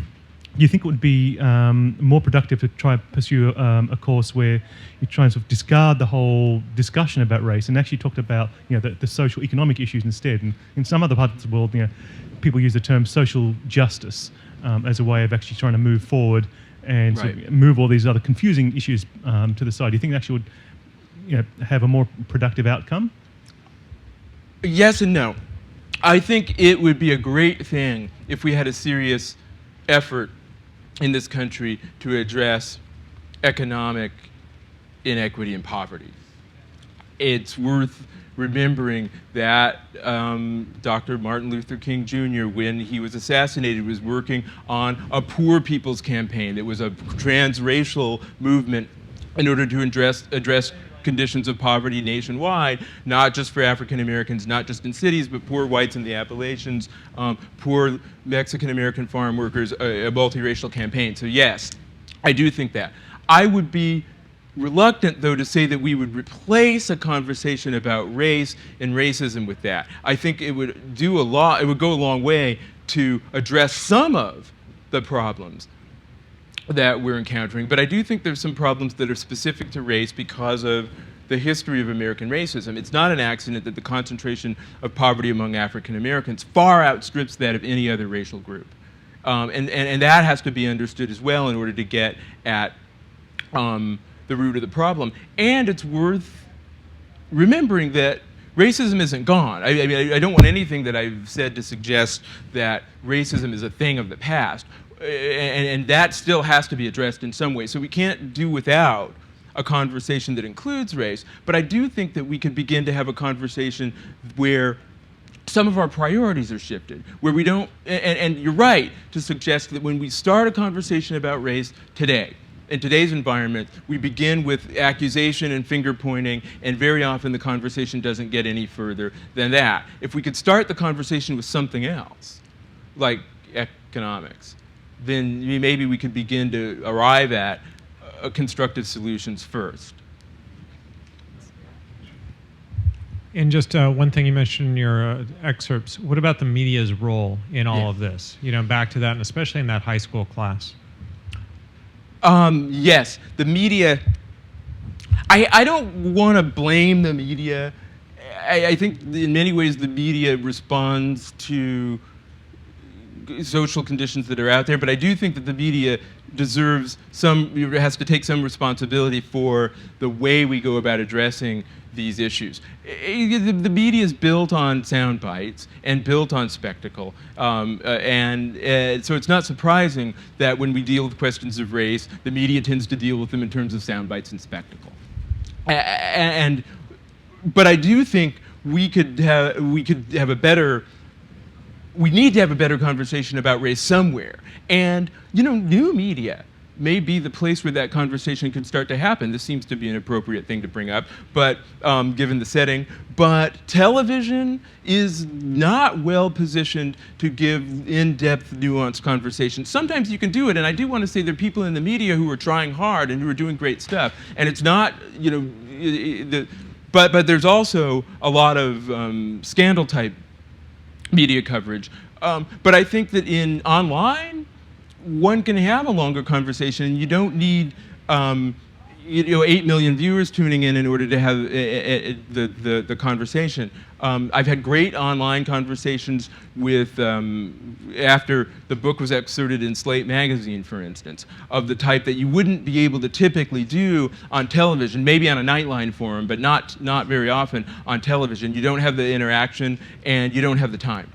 Do you think it would be more productive to try and pursue a course where you try and sort of discard the whole discussion about race and actually talked about the social economic issues instead? And in some other parts of the world, people use the term social justice as a way of actually trying to move forward and sort of move all these other confusing issues to the side. Do you think that actually would have a more productive outcome? Yes and no. I think it would be a great thing if we had a serious effort in this country to address economic inequity and poverty. It's worth remembering that Dr. Martin Luther King Jr., when he was assassinated, was working on a poor people's campaign. It was a transracial movement in order to address conditions of poverty nationwide, not just for African Americans, not just in cities, but poor whites in the Appalachians, poor Mexican American farm workers, a multiracial campaign. So yes, I do think that. I would be reluctant, though, to say that we would replace a conversation about race and racism with that. I think it would do a lot, it would go a long way to address some of the problems. that we're encountering. But I do think there's some problems that are specific to race because of the history of American racism. It's not an accident that the concentration of poverty among African Americans far outstrips that of any other racial group. And that has to be understood as well in order to get at the root of the problem. And it's worth remembering that racism isn't gone. I mean, I don't want anything that I've said to suggest that racism is a thing of the past. And that still has to be addressed in some way. So we can't do without a conversation that includes race. But I do think that we can begin to have a conversation where some of our priorities are shifted, where we don't, and you're right to suggest that when we start a conversation about race today, in today's environment, we begin with accusation and finger pointing, and very often the conversation doesn't get any further than that. If we could start the conversation with something else, like economics, then maybe we could begin to arrive at constructive solutions first. And just one thing you mentioned in your excerpts, what about the media's role in all of this? You know, back to that, and especially in that high school class. Yes, the media, I don't want to blame the media. I think in many ways the media responds to social conditions that are out there, but I do think that the media has to take some responsibility for the way we go about addressing these issues. The media is built on sound bites and built on spectacle, and so it's not surprising that when we deal with questions of race, the media tends to deal with them in terms of sound bites and spectacle. But I do think we need to have a better conversation about race somewhere. And, new media may be the place where that conversation can start to happen. This seems to be an appropriate thing to bring up, but given the setting. But television is not well positioned to give in-depth, nuanced conversation. Sometimes you can do it, and I do want to say there are people in the media who are trying hard and who are doing great stuff. And it's not, but there's also a lot of scandal-type media coverage. But I think that in online, one can have a longer conversation. You don't need 8 million viewers tuning in order to have the conversation. I've had great online conversations with, after the book was excerpted in Slate magazine, for instance, of the type that you wouldn't be able to typically do on television, maybe on a Nightline forum, but not very often on television. You don't have the interaction and you don't have the time.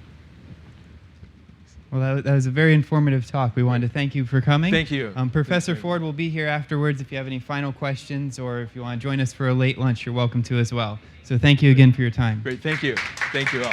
Well, that was a very informative talk. We wanted to thank you for coming. Thank you. Professor Ford will be here afterwards. If you have any final questions or if you want to join us for a late lunch, you're welcome to as well. So thank you again for your time. Great, thank you. Thank you all.